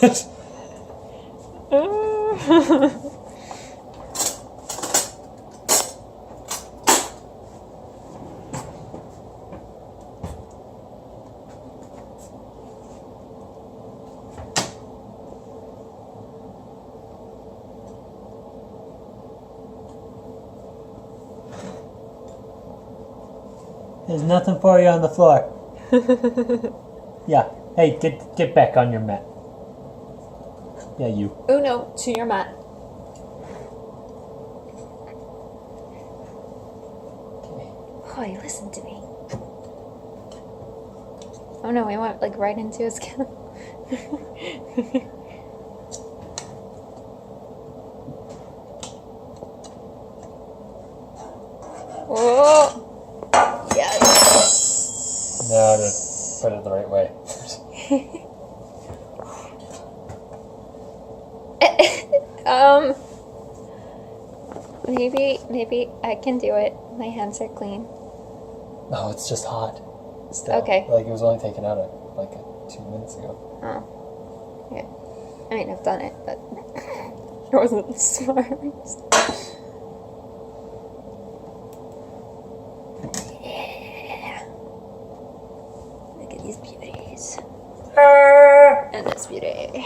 There's nothing for you on the floor. Yeah. Hey, get back on your mat. Yeah, you. Uno, to your mat. Okay. Boy, listen to me. Oh no, I went like right into his skin. Whoa! Yes! No, to put it the right way. Maybe I can do it. My hands are clean. No, it's just hot. Still. Okay. Like, it was only taken out like 2 minutes ago. Oh. Yeah. I mean, I've done it, but I wasn't smart. Yeah. Look at these beauties. And this beauty.